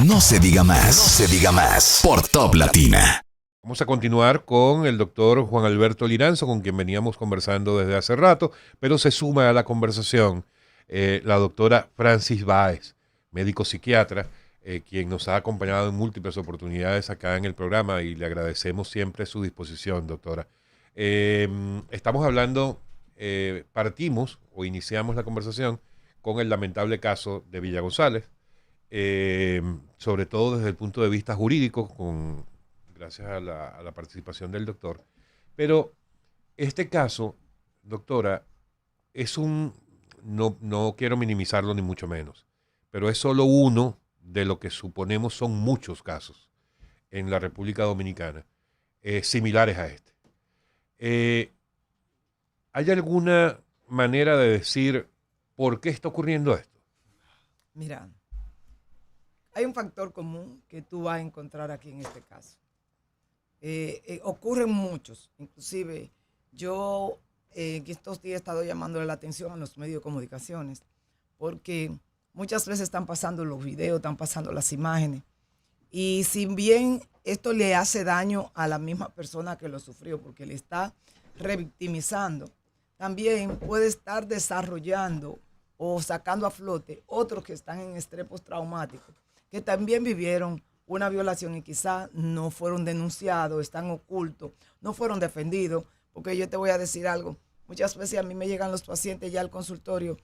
No se diga más. No se diga más. Por Top Latina. Vamos a continuar con el doctor Juan Alberto Liranzo, con quien veníamos conversando desde hace rato, pero se suma a la conversación la doctora Francis Báez, médico psiquiatra, quien nos ha acompañado en múltiples oportunidades acá en el programa y le agradecemos siempre su disposición, doctora. Estamos hablando, partimos o iniciamos la conversación con el lamentable caso de Villa González, sobre todo desde el punto de vista jurídico, gracias a la participación del doctor. Pero este caso, doctora, es no quiero minimizarlo ni mucho menos, pero es solo uno de lo que suponemos son muchos casos en la República Dominicana, similares a este. ¿Hay alguna manera de decir por qué está ocurriendo esto? Mira, hay un factor común que tú vas a encontrar aquí en este caso. Ocurren muchos, inclusive yo en estos días he estado llamándole la atención a los medios de comunicaciones, porque muchas veces están pasando los videos, están pasando las imágenes, y si bien esto le hace daño a la misma persona que lo sufrió, porque le está revictimizando, también puede estar desarrollando o sacando a flote otros que están en estrés postraumático, que también vivieron una violación y quizás no fueron denunciados, están ocultos, no fueron defendidos, porque yo te voy a decir algo, muchas veces a mí me llegan los pacientes ya al consultorio,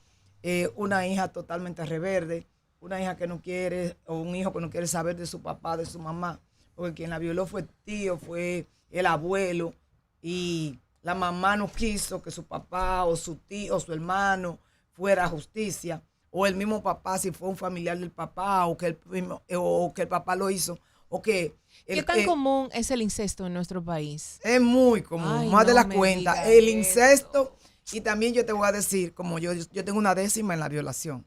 una hija totalmente rebelde, una hija que no quiere, o un hijo que no quiere saber de su papá, de su mamá, porque quien la violó fue el tío, fue el abuelo, y la mamá no quiso que su papá o su tío o su hermano fuera a justicia, o el mismo papá si fue un familiar del papá, o que el papá lo hizo, o que... ¿Qué tan común es el incesto en nuestro país? Es muy común, más de la cuenta. El incesto, y también yo te voy a decir, como yo tengo una décima en la violación.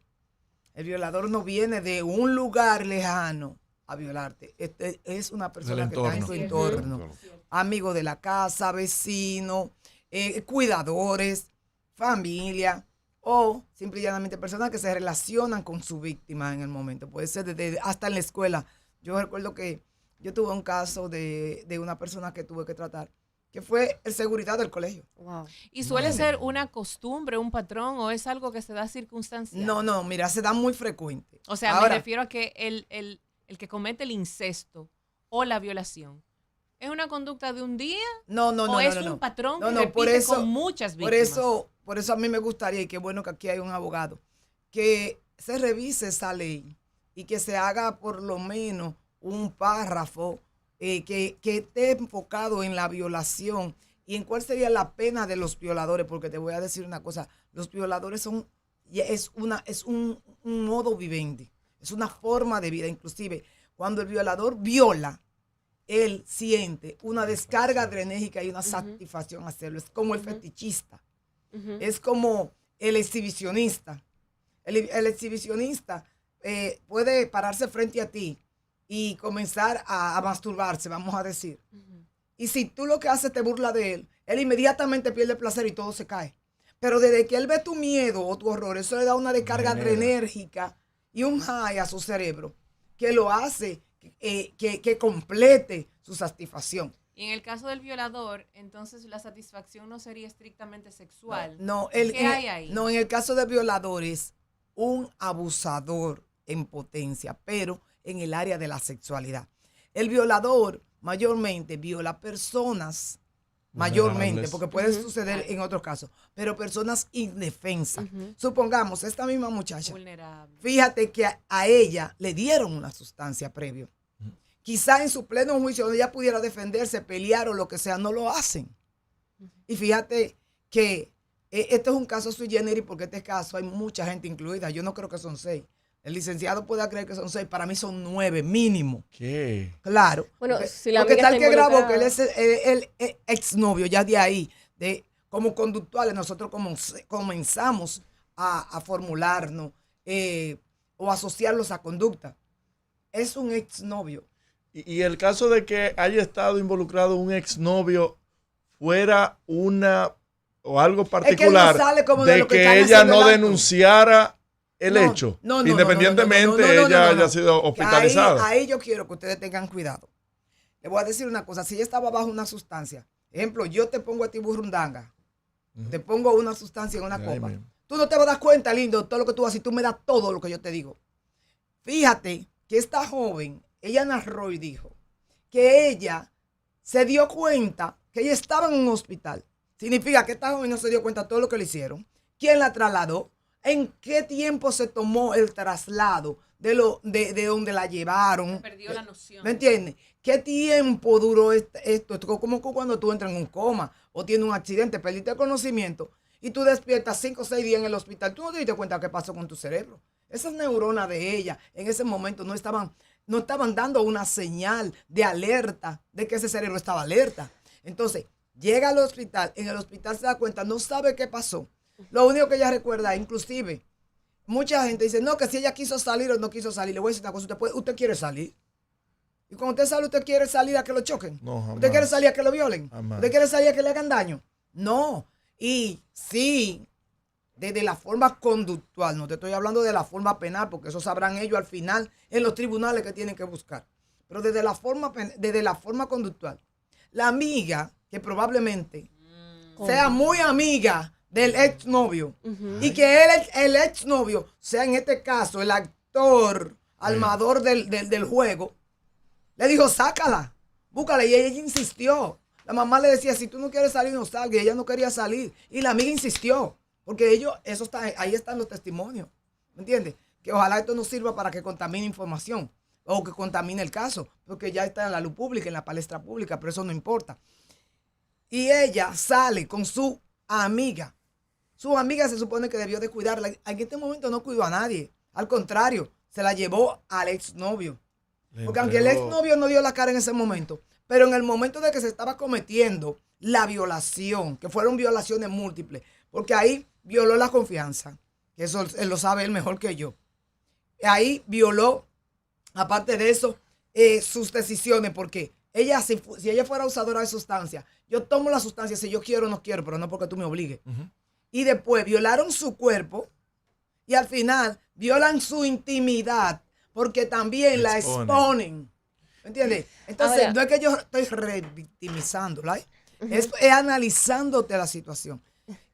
El violador no viene de un lugar lejano a violarte. Es una persona que está en tu entorno. Amigo de la casa, vecino, cuidadores, familia, o simple y llanamente personas que se relacionan con su víctima en el momento. Puede ser hasta en la escuela. Yo recuerdo que yo tuve un caso de una persona que tuve que tratar, que fue el seguridad del colegio. Wow. ¿Y suele ser una costumbre, un patrón, o es algo que se da circunstancial? No, mira, se da muy frecuente. O sea, ahora, me refiero a que el que comete el incesto o la violación, ¿es una conducta de un día? No. ¿O es un patrón que repite con muchas víctimas? Por eso a mí me gustaría, y qué bueno que aquí hay un abogado, que se revise esa ley y que se haga por lo menos un párrafo que esté enfocado en la violación y en cuál sería la pena de los violadores, porque te voy a decir una cosa, los violadores es un modo vivendi, es una forma de vida. Inclusive cuando el violador viola, él siente una descarga adrenérgica y una satisfacción hacerlo. Es como el fetichista, es como el exhibicionista. El exhibicionista puede pararse frente a ti y comenzar a masturbarse, vamos a decir. Y si tú lo que haces te burla de él inmediatamente pierde el placer y todo se cae. Pero desde que él ve tu miedo o tu horror, eso le da una descarga adrenérgica y un high a su cerebro que lo hace que complete su satisfacción. Y en el caso del violador, entonces la satisfacción no sería estrictamente sexual. ¿Qué hay ahí? No, en el caso del violador es un abusador en potencia, pero en el área de la sexualidad. El violador mayormente viola personas, porque puede suceder en otros casos, pero personas indefensas. Supongamos, esta misma muchacha, vulnerable. Fíjate que a ella le dieron una sustancia previo. Quizá en su pleno juicio, donde ella pudiera defenderse, pelear o lo que sea, no lo hacen. Y fíjate que este es un caso sui generis, porque este caso hay mucha gente incluida. Yo no creo que son 6. El licenciado puede creer que son 6, para mí son 9 mínimo. ¿Qué? Claro. Bueno, porque, si la porque tal que grabó que él es el exnovio, ya de ahí, como conductuales, nosotros comenzamos a formularnos o asociarlos a conducta. Es un exnovio. Y el caso de que haya estado involucrado un exnovio fuera una o algo particular, es que no sale como de que ella no denunciara el No, hecho, no, independientemente ella haya sido hospitalizada. Ahí yo quiero que ustedes tengan cuidado. Le voy a decir una cosa, si ella estaba bajo una sustancia, ejemplo, yo te pongo a ti burrundanga, te pongo una sustancia en una copa. Mismo. Tú no te vas a dar cuenta, lindo, todo lo que tú haces, tú me das todo lo que yo te digo. Fíjate que esta joven, ella narró y dijo que ella se dio cuenta que ella estaba en un hospital. Significa que esta joven no se dio cuenta de todo lo que le hicieron. ¿Quién la trasladó? ¿En qué tiempo se tomó el traslado de donde la llevaron? Perdió la noción. ¿Me entiendes? ¿Qué tiempo duró esto? Esto es como cuando tú entras en un coma o tienes un accidente, perdiste el conocimiento y tú despiertas 5 o 6 días en el hospital. Tú no te diste cuenta qué pasó con tu cerebro. Esas neuronas de ella en ese momento no estaban dando una señal de alerta, de que ese cerebro estaba alerta. Entonces, llega al hospital, en el hospital se da cuenta, no sabe qué pasó. Lo único que ella recuerda, inclusive, mucha gente dice, no, que si ella quiso salir o no quiso salir. Le voy a decir una cosa, usted quiere salir. Y cuando usted sale, ¿usted quiere salir a que lo choquen? No, jamás. ¿Usted quiere salir a que lo violen? Jamás. ¿Usted quiere salir a que le hagan daño? No. Y sí, desde la forma conductual, no te estoy hablando de la forma penal, porque eso sabrán ellos al final en los tribunales que tienen que buscar. Pero desde la forma conductual, la amiga, que probablemente sea muy amiga del exnovio, y que el exnovio sea en este caso el actor armador del juego, le dijo, sácala, búscala, y ella insistió. La mamá le decía, si tú no quieres salir, no salgas, y ella no quería salir, y la amiga insistió, porque ahí están los testimonios, ¿me entiendes? Que ojalá esto no sirva para que contamine información, o que contamine el caso, porque ya está en la luz pública, en la palestra pública, pero eso no importa. Y ella sale con su amiga. Su amiga se supone que debió de cuidarla. En este momento no cuidó a nadie. Al contrario, se la llevó al exnovio. Porque aunque el exnovio no dio la cara en ese momento, pero en el momento de que se estaba cometiendo la violación, que fueron violaciones múltiples, porque ahí violó la confianza, que eso él lo sabe él mejor que yo. Ahí violó, aparte de eso, sus decisiones, porque ella, si ella fuera usadora de sustancias, yo tomo la sustancia si yo quiero o no quiero, pero no porque tú me obligues. Y después violaron su cuerpo y al final violan su intimidad porque también la exponen. ¿Me entiendes? Entonces, ahora, no es que yo estoy revictimizándola, es analizándote la situación.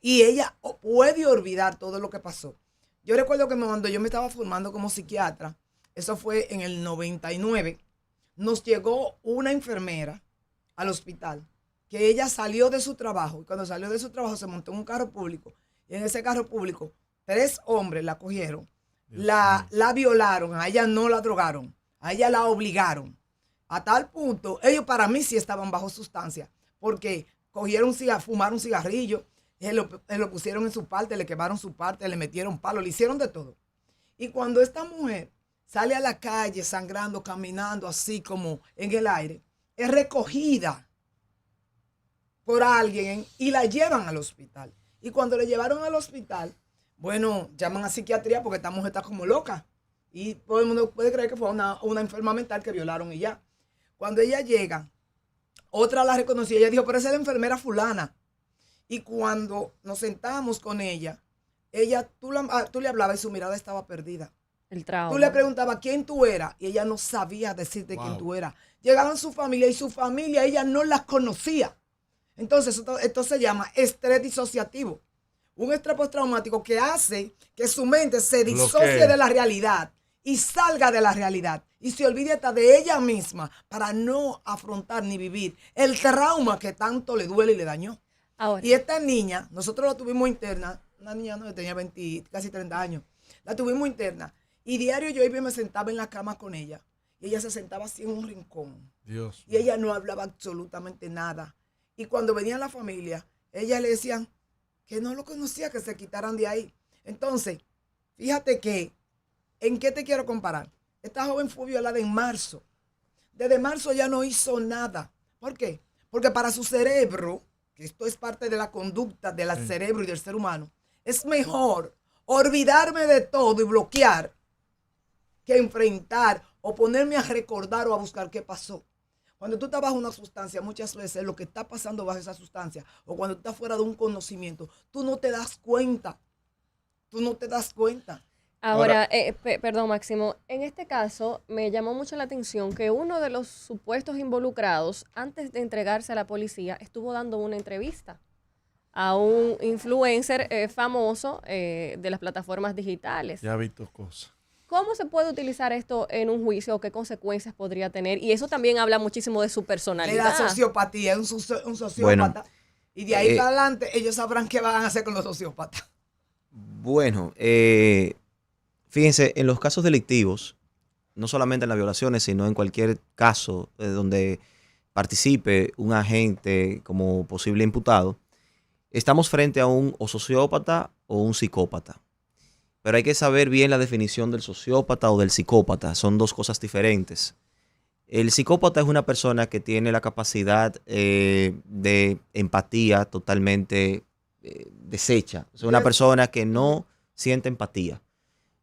Y ella puede olvidar todo lo que pasó. Yo recuerdo que cuando yo me estaba formando como psiquiatra, eso fue en el 99, nos llegó una enfermera al hospital, que ella salió de su trabajo, y cuando salió de su trabajo se montó en un carro público, y en ese carro público 3 hombres la cogieron, la violaron, a ella no la drogaron, a ella la obligaron. A tal punto, ellos para mí sí estaban bajo sustancia, porque cogieron fumaron cigarrillo, lo pusieron en su parte, le quemaron su parte, le metieron palo, le hicieron de todo. Y cuando esta mujer sale a la calle sangrando, caminando así como en el aire, es recogida por alguien y la llevan al hospital. Y cuando le llevaron al hospital, bueno, llaman a psiquiatría porque esta mujer está como loca. Y todo el mundo puede creer que fue una enferma mental que violaron y ya. Cuando ella llega, otra la reconoció. Ella dijo, pero esa es la enfermera fulana. Y cuando nos sentamos con ella, tú le hablabas y su mirada estaba perdida. El trauma. Tú le preguntabas quién tú eras y ella no sabía decirte quién tú eras. Llegaban su familia y su familia ella no las conocía. Entonces esto se llama estrés disociativo. Un estrés postraumático que hace que su mente se disocie de la realidad y salga de la realidad y se olvide hasta de ella misma para no afrontar ni vivir el trauma que tanto le duele y le dañó. Ahora. Y esta niña, nosotros la tuvimos interna, una niña no tenía casi 30 años, la tuvimos interna y diario yo iba y me sentaba en la cama con ella y ella se sentaba así en un rincón. Dios. Y ella no hablaba absolutamente nada. Y cuando venía la familia, ella le decían que no lo conocía, que se quitaran de ahí. Entonces, fíjate que, ¿en qué te quiero comparar? Esta joven fue violada en marzo. Desde marzo ya no hizo nada. ¿Por qué? Porque para su cerebro, que esto es parte de la conducta del cerebro y del ser humano, es mejor olvidarme de todo y bloquear que enfrentar o ponerme a recordar o a buscar qué pasó. Cuando tú estás bajo una sustancia, muchas veces lo que está pasando bajo esa sustancia o cuando tú estás fuera de un conocimiento, tú no te das cuenta. Tú no te das cuenta. Ahora, perdón, Máximo, en este caso me llamó mucho la atención que uno de los supuestos involucrados, antes de entregarse a la policía, estuvo dando una entrevista a un influencer famoso de las plataformas digitales. Ya he visto cosas. ¿Cómo se puede utilizar esto en un juicio o qué consecuencias podría tener? Y eso también habla muchísimo de su De personalidad. la sociopatía, un sociópata. Bueno, y de ahí para adelante ellos sabrán qué van a hacer con los sociópatas. Bueno, fíjense, en los casos delictivos, no solamente en las violaciones, sino en cualquier caso donde participe un agente como posible imputado, estamos frente a un o sociópata o un psicópata. Pero hay que saber bien la definición del sociópata o del psicópata. Son dos cosas diferentes. El psicópata es una persona que tiene la capacidad de empatía totalmente deshecha. Es una persona que no siente empatía.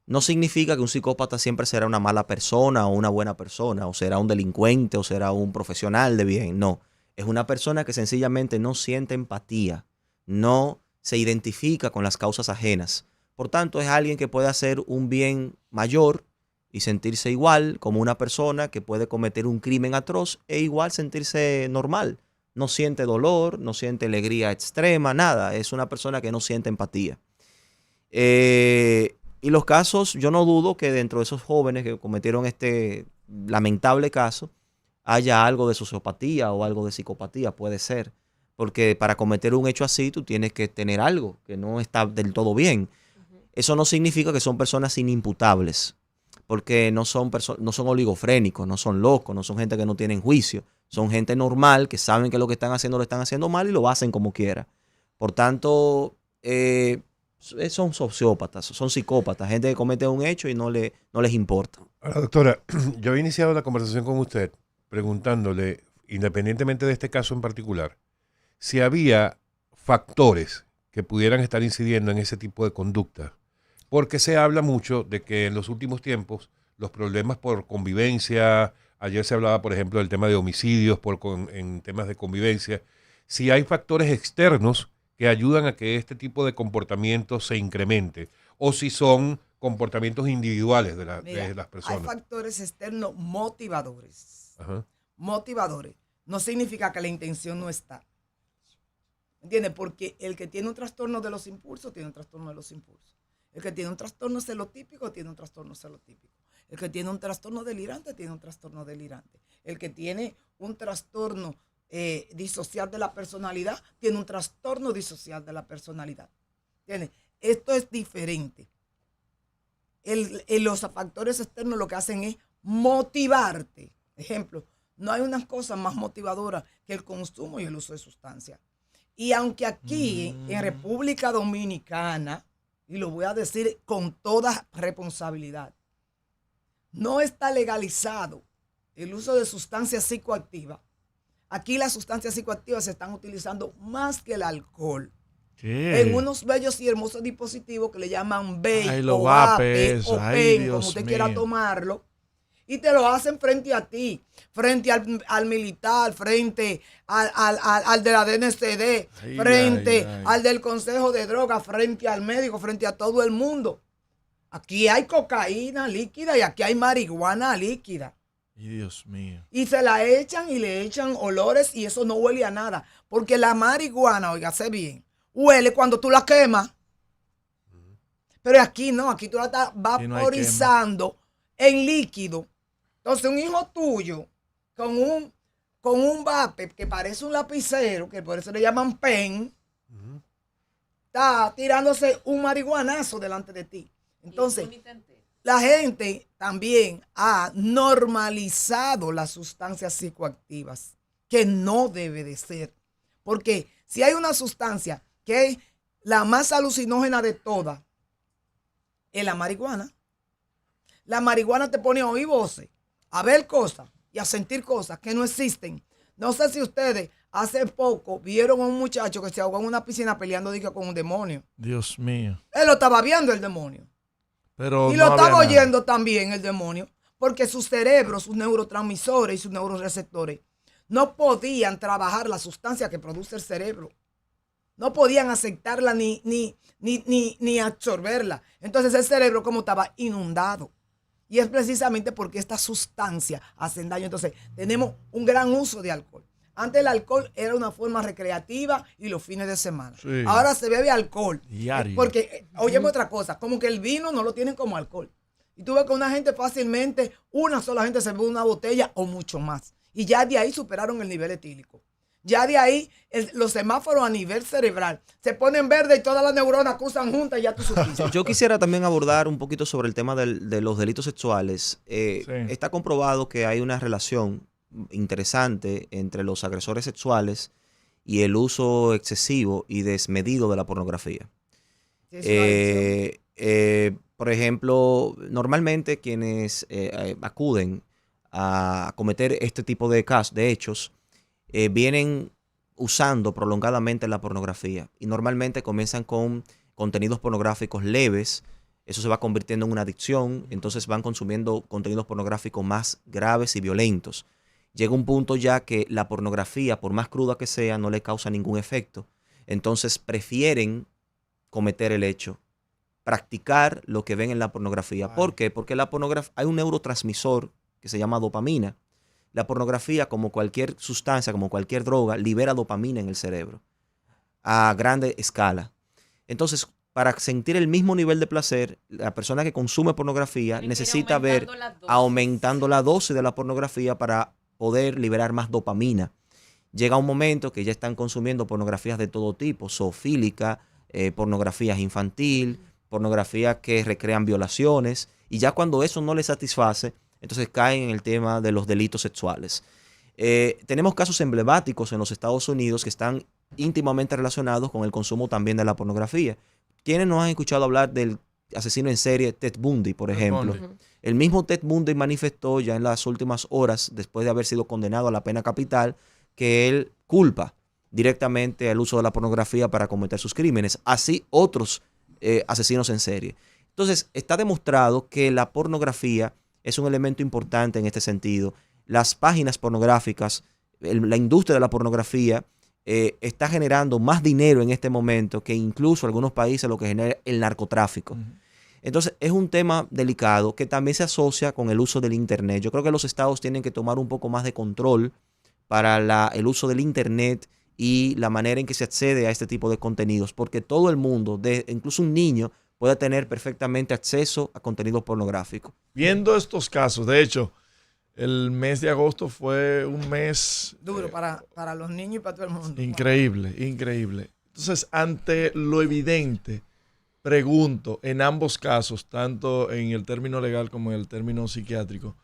No significa que un psicópata siempre será una mala persona o una buena persona, o será un delincuente o será un profesional de bien. No, es una persona que sencillamente no siente empatía, no se identifica con las causas ajenas. Por tanto, es alguien que puede hacer un bien mayor y sentirse igual como una persona que puede cometer un crimen atroz e igual sentirse normal. No siente dolor, no siente alegría extrema, nada. Es una persona que no siente empatía. Y los casos, yo no dudo que dentro de esos jóvenes que cometieron este lamentable caso, haya algo de sociopatía o algo de psicopatía, puede ser. Porque para cometer un hecho así, tú tienes que tener algo que no está del todo bien. Eso no significa que son personas inimputables, porque no son oligofrénicos, no son locos, no son gente que no tienen juicio. Son gente normal que saben que lo que están haciendo lo están haciendo mal y lo hacen como quiera. Por tanto, son sociópatas, son psicópatas, gente que comete un hecho y no les importa. Ahora, doctora, yo había iniciado la conversación con usted preguntándole, independientemente de este caso en particular, si había factores que pudieran estar incidiendo en ese tipo de conducta. Porque se habla mucho de que en los últimos tiempos los problemas por convivencia, ayer se hablaba, por ejemplo, del tema de homicidios en temas de convivencia, si hay factores externos que ayudan a que este tipo de comportamiento se incremente, o si son comportamientos individuales de las personas. Hay factores externos motivadores. Ajá. Motivadores. No significa que la intención no está. ¿Entiendes? Porque el que tiene un trastorno de los impulsos, tiene un trastorno de los impulsos. El que tiene un trastorno celotípico, tiene un trastorno celotípico. El que tiene un trastorno delirante, tiene un trastorno delirante. El que tiene un trastorno disocial de la personalidad, tiene un trastorno disocial de la personalidad. ¿Entiendes? Esto es diferente. Los factores externos lo que hacen es motivarte. Ejemplo, no hay una cosa más motivadora que el consumo y el uso de sustancias. Y aunque aquí, en República Dominicana, y lo voy a decir con toda responsabilidad, no está legalizado el uso de sustancias psicoactivas. Aquí las sustancias psicoactivas se están utilizando más que el alcohol. ¿Qué? En unos bellos y hermosos dispositivos que le llaman vape, Ay, los o vape, vapes, o ay, pen, Dios como usted mío. quiera tomarlo. Y te lo hacen frente a ti, frente al militar, frente al de la DNCD, Ay, frente ay. al del Consejo de Drogas, frente al médico, frente a todo el mundo. Aquí hay cocaína líquida y aquí hay marihuana líquida. Ay, Dios mío. Y se la echan y le echan olores y eso no huele a nada. Porque la marihuana, óigase bien, huele cuando tú la quemas. Pero aquí no, aquí tú la estás vaporizando en líquido. Entonces un hijo tuyo con un vape que parece un lapicero, que por eso le llaman pen, está tirándose un marihuanazo delante de ti. Entonces, la gente también ha normalizado las sustancias psicoactivas, que no debe de ser. Porque si hay una sustancia que es la más alucinógena de todas, es la marihuana. La marihuana te pone a oír voces, a ver cosas y a sentir cosas que no existen. No sé si ustedes hace poco vieron a un muchacho que se ahogó en una piscina peleando con un demonio. Dios mío. Él lo estaba viendo el demonio. Pero Y no lo había estaba nada. oyendo también el demonio, porque su cerebro, sus neurotransmisores y sus neuroreceptores no podían trabajar la sustancia que produce el cerebro. no podían aceptarla ni absorberla. Entonces el cerebro como estaba inundado. Y es precisamente porque esta sustancia hacen daño. Entonces tenemos un gran uso de alcohol. Antes el alcohol era una forma recreativa y los fines de semana. Sí. Ahora se bebe alcohol. Diario. Porque, óyeme otra cosa, como que el vino no lo tienen como alcohol. Y tú ves que una gente fácilmente, una sola gente se bebe una botella o mucho más. Y ya de ahí superaron el nivel etílico. Ya de ahí los semáforos a nivel cerebral se ponen verde y todas las neuronas acusan juntas y ya tú supiste. Yo quisiera también abordar un poquito sobre el tema de los delitos sexuales. Sí. Está comprobado que hay una relación interesante entre los agresores sexuales y el uso excesivo y desmedido de la pornografía. Sí, es una adicción. Por ejemplo, normalmente quienes acuden a cometer este tipo de casos, de hechos, vienen usando prolongadamente la pornografía y normalmente comienzan con contenidos pornográficos leves. Eso se va convirtiendo en una adicción, entonces van consumiendo contenidos pornográficos más graves y violentos. Llega un punto ya que la pornografía, por más cruda que sea, no le causa ningún efecto. Entonces prefieren cometer el hecho, practicar lo que ven en la pornografía. ¿Por qué? Porque hay un neurotransmisor que se llama dopamina. La pornografía, como cualquier sustancia, como cualquier droga, libera dopamina en el cerebro a grande escala. Entonces, para sentir el mismo nivel de placer, la persona que consume pornografía necesita ver aumentando la dosis de la pornografía para poder liberar más dopamina. Llega un momento que ya están consumiendo pornografías de todo tipo, zoofílica, pornografías infantil, pornografías que recrean violaciones, y ya cuando eso no les satisface, entonces caen en el tema de los delitos sexuales. Tenemos casos emblemáticos en los Estados Unidos que están íntimamente relacionados con el consumo también de la pornografía. ¿Quiénes no han escuchado hablar del asesino en serie Ted Bundy, por ejemplo? Bundy. El mismo Ted Bundy manifestó ya en las últimas horas, después de haber sido condenado a la pena capital, que él culpa directamente al uso de la pornografía para cometer sus crímenes. Así otros asesinos en serie. Entonces, está demostrado que la pornografía es un elemento importante en este sentido. Las páginas pornográficas, la industria de la pornografía está generando más dinero en este momento que incluso algunos países lo que genera el narcotráfico. Uh-huh. Entonces, es un tema delicado que también se asocia con el uso del Internet. Yo creo que los estados tienen que tomar un poco más de control para el uso del Internet y la manera en que se accede a este tipo de contenidos, porque todo el mundo, incluso un niño, puede tener perfectamente acceso a contenidos pornográficos. Viendo estos casos, de hecho, el mes de agosto fue un mes duro para los niños y para todo el mundo. Increíble, increíble. Entonces, ante lo evidente, pregunto, en ambos casos, tanto en el término legal como en el término psiquiátrico,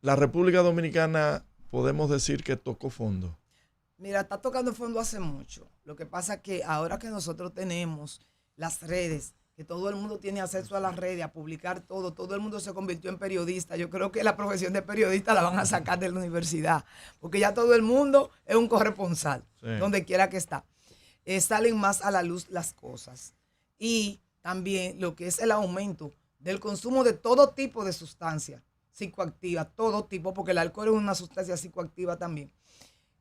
¿la República Dominicana podemos decir que tocó fondo? Mira, está tocando fondo hace mucho. Lo que pasa es que ahora que nosotros tenemos las redes, que todo el mundo tiene acceso a las redes, a publicar todo el mundo se convirtió en periodista. Yo creo que la profesión de periodista la van a sacar de la universidad, porque ya todo el mundo es un corresponsal, sí, donde quiera que está. Salen más a la luz las cosas. Y también lo que es el aumento del consumo de todo tipo de sustancias psicoactivas, todo tipo, porque el alcohol es una sustancia psicoactiva también.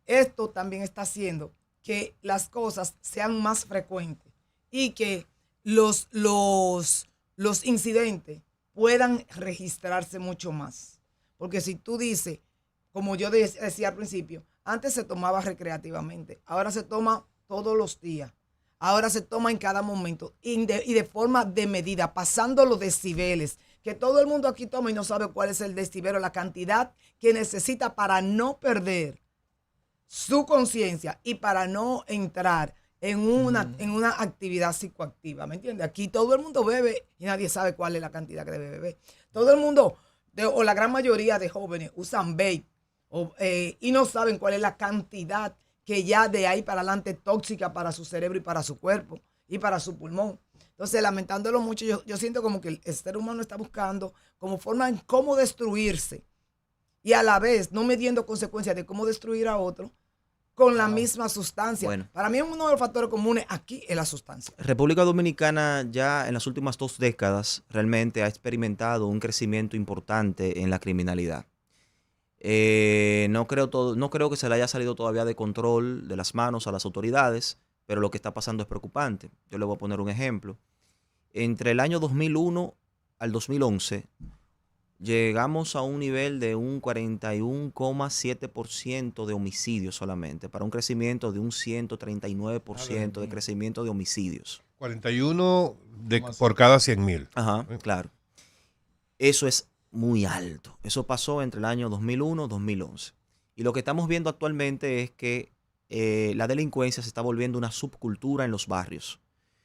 Esto también está haciendo que las cosas sean más frecuentes y que los incidentes puedan registrarse mucho más. Porque si tú dices, como yo decía al principio, antes se tomaba recreativamente, ahora se toma todos los días, ahora se toma en cada momento y de forma de medida, pasando los decibeles, que todo el mundo aquí toma y no sabe cuál es el decibelio, la cantidad que necesita para no perder su conciencia y para no entrar en una actividad psicoactiva, ¿me entiendes? Aquí todo el mundo bebe y nadie sabe cuál es la cantidad que debe beber. Todo el mundo, o la gran mayoría de jóvenes, usan vape y no saben cuál es la cantidad que ya de ahí para adelante tóxica para su cerebro y para su cuerpo y para su pulmón. Entonces, lamentándolo mucho, yo siento como que el ser humano está buscando como forma en cómo destruirse y a la vez no midiendo consecuencias de cómo destruir a otro con la misma sustancia. Bueno, para mí uno de los factores comunes aquí es la sustancia. República Dominicana ya en las últimas 2 décadas realmente ha experimentado un crecimiento importante en la criminalidad. No creo que se le haya salido todavía de control de las manos a las autoridades, pero lo que está pasando es preocupante. Yo le voy a poner un ejemplo. Entre el año 2001 al 2011, llegamos a un nivel de un 41,7% de homicidios solamente, para un crecimiento de un 139% de crecimiento de homicidios. 41 por cada 100.000. Ajá, claro. Eso es muy alto. Eso pasó entre el año 2001 y 2011. Y lo que estamos viendo actualmente es que la delincuencia se está volviendo una subcultura en los barrios.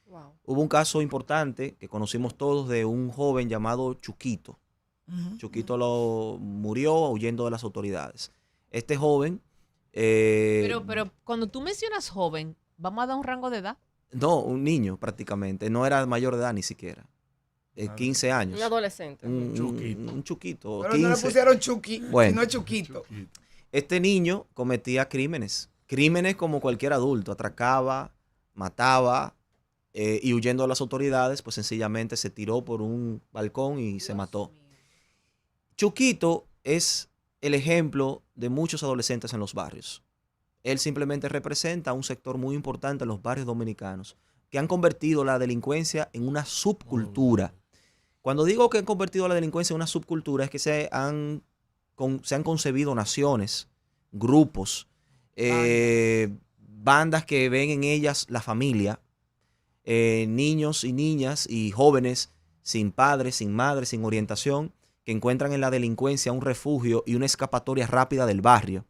Wow. Hubo un caso importante que conocimos todos de un joven llamado Chuquito. Chuquito murió huyendo de las autoridades. Este joven... Pero cuando tú mencionas joven, ¿vamos a dar un rango de edad? No, un niño prácticamente. No era mayor de edad ni siquiera. 15 años. Un adolescente. Un Chuquito. Pero no le pusieron Chucky, Bueno. sino Chuquito. Este niño cometía crímenes. Crímenes como cualquier adulto. Atracaba, mataba y huyendo de las autoridades, pues sencillamente se tiró por un balcón y se mató. Chuquito es el ejemplo de muchos adolescentes en los barrios. Él simplemente representa un sector muy importante en los barrios dominicanos que han convertido la delincuencia en una subcultura. Cuando digo que han convertido la delincuencia en una subcultura es que se han concebido naciones, grupos, bandas que ven en ellas la familia, niños y niñas y jóvenes sin padres, sin madres, sin orientación, que encuentran en la delincuencia un refugio y una escapatoria rápida del barrio.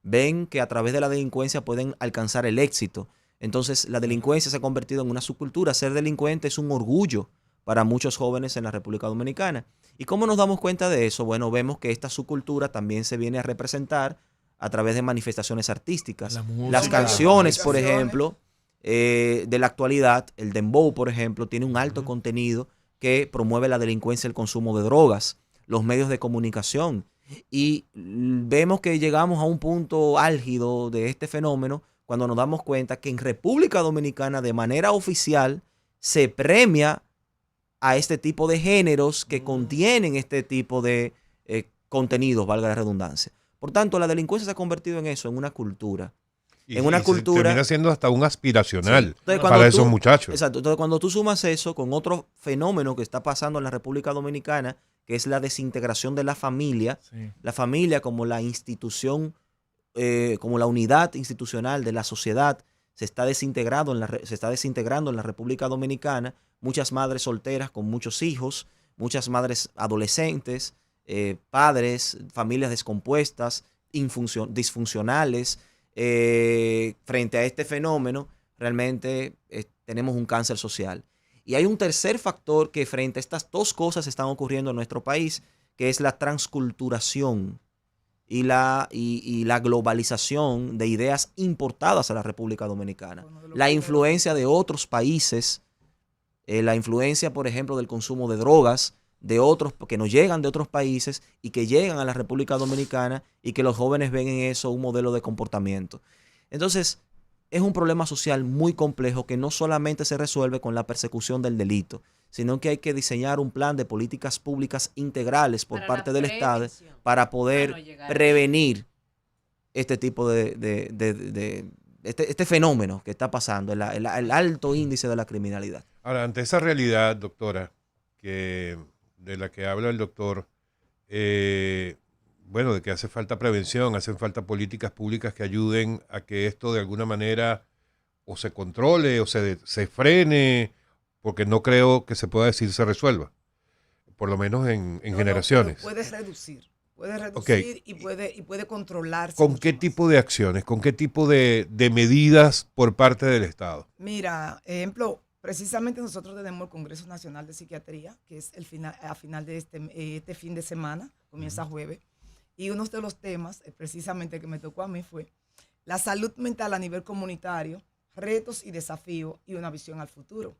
Ven que a través de la delincuencia pueden alcanzar el éxito. Entonces la delincuencia se ha convertido en una subcultura. Ser delincuente es un orgullo para muchos jóvenes en la República Dominicana. ¿Y cómo nos damos cuenta de eso? Bueno, vemos que esta subcultura también se viene a representar a través de manifestaciones artísticas. Las canciones, por ejemplo, de la actualidad, el dembow, por ejemplo, tiene un alto contenido que promueve la delincuencia y el consumo de drogas, los medios de comunicación. Y vemos que llegamos a un punto álgido de este fenómeno cuando nos damos cuenta que en República Dominicana de manera oficial se premia a este tipo de géneros que contienen este tipo de contenidos, valga la redundancia. Por tanto, la delincuencia se ha convertido en eso, en una cultura. Termina siendo hasta un aspiracional sí. para esos muchachos. Exacto. Entonces, cuando tú sumas eso con otro fenómeno que está pasando en la República Dominicana, que es la desintegración de la familia como la institución, como la unidad institucional de la sociedad, se está desintegrando en la República Dominicana. Muchas madres solteras con muchos hijos, muchas madres adolescentes, padres, familias descompuestas, disfuncionales. Frente a este fenómeno, realmente tenemos un cáncer social. Y hay un tercer factor que frente a estas dos cosas están ocurriendo en nuestro país, que es la transculturación y la globalización de ideas importadas a la República Dominicana. La influencia de otros países, la influencia, por ejemplo, del consumo de drogas, de otros que nos llegan de otros países y que llegan a la República Dominicana y que los jóvenes ven en eso un modelo de comportamiento. Entonces, es un problema social muy complejo que no solamente se resuelve con la persecución del delito, sino que hay que diseñar un plan de políticas públicas integrales por parte del Estado para poder prevenir este tipo este fenómeno que está pasando, el alto índice de la criminalidad. Ahora, ante esa realidad, doctora, de la que habla el doctor, bueno, de que hace falta prevención, hacen falta políticas públicas que ayuden a que esto de alguna manera o se controle o se frene, porque no creo que se pueda decir se resuelva, por lo menos en generaciones. Puede reducir Okay. y puede controlarse. ¿Con qué tipo de acciones, con qué tipo de medidas por parte del Estado? Mira, ejemplo, precisamente nosotros tenemos el Congreso Nacional de Psiquiatría, que es a final de este fin de semana, comienza jueves, y uno de los temas, precisamente que me tocó a mí, fue la salud mental a nivel comunitario, retos y desafíos y una visión al futuro.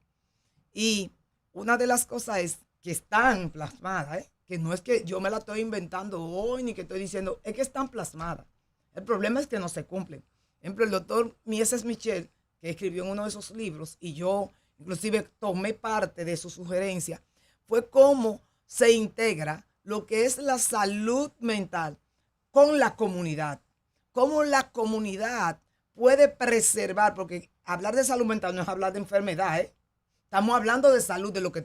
Y una de las cosas es que están plasmadas, que no es que yo me la estoy inventando hoy ni que estoy diciendo, es que están plasmadas. El problema es que no se cumplen. Por ejemplo, el doctor Mieses Michel, que escribió en uno de esos libros, y yo inclusive tomé parte de su sugerencia, fue cómo se integra lo que es la salud mental con la comunidad. Cómo la comunidad puede preservar, porque hablar de salud mental no es hablar de enfermedad, ¿eh? Estamos hablando de salud, de lo que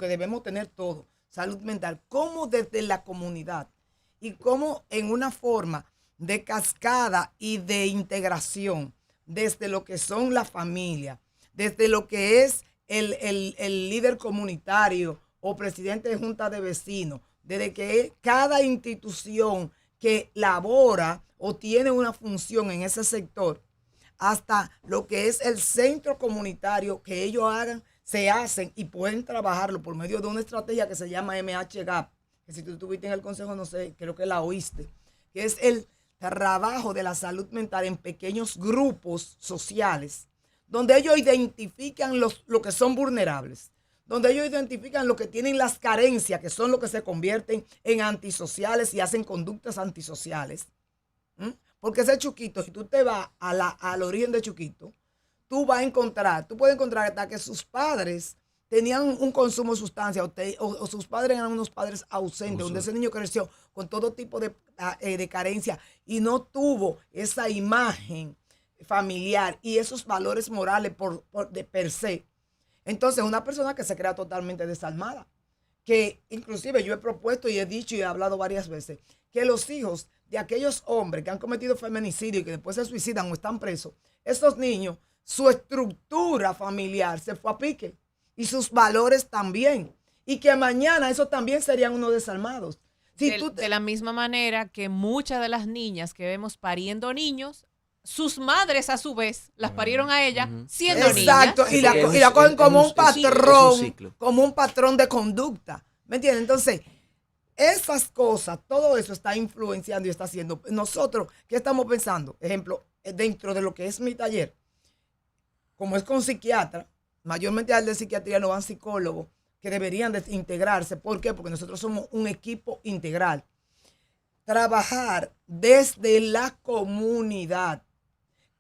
debemos tener todos. Salud mental, cómo desde la comunidad y cómo en una forma de cascada y de integración, desde lo que son la familia, desde lo que es el líder comunitario o presidente de junta de vecinos, desde que cada institución que labora o tiene una función en ese sector, hasta lo que es el centro comunitario que ellos hagan, se hacen y pueden trabajarlo por medio de una estrategia que se llama MH-GAP, que si tú estuviste en el consejo, no sé, creo que la oíste, que es el trabajo de la salud mental en pequeños grupos sociales, donde ellos identifican lo que son vulnerables, donde ellos identifican lo que tienen las carencias, que son lo que se convierten en antisociales y hacen conductas antisociales. Porque ese Chuquito, si tú te vas al origen de Chuquito, tú puedes encontrar hasta que sus padres tenían un consumo de sustancia o sus padres eran unos padres ausentes, donde ese niño creció con todo tipo de carencia y no tuvo esa imagen familiar y esos valores morales de per se. Entonces, una persona que se crea totalmente desalmada, que inclusive yo he propuesto y he dicho y he hablado varias veces, que los hijos de aquellos hombres que han cometido feminicidio y que después se suicidan o están presos, esos niños, su estructura familiar se fue a pique y sus valores también. Y que mañana esos también serían unos desalmados. De la misma manera que muchas de las niñas que vemos pariendo niños, sus madres a su vez las parieron a ellas siendo niñas. Exacto, y la cogen como un patrón, como un patrón de conducta. ¿Me entiendes? Entonces, esas cosas, todo eso está influenciando y está haciendo. Nosotros, ¿qué estamos pensando? Ejemplo, dentro de lo que es mi taller, como es con psiquiatra, mayormente al de psiquiatría no van psicólogos que deberían de integrarse. ¿Por qué? Porque nosotros somos un equipo integral. Trabajar desde la comunidad,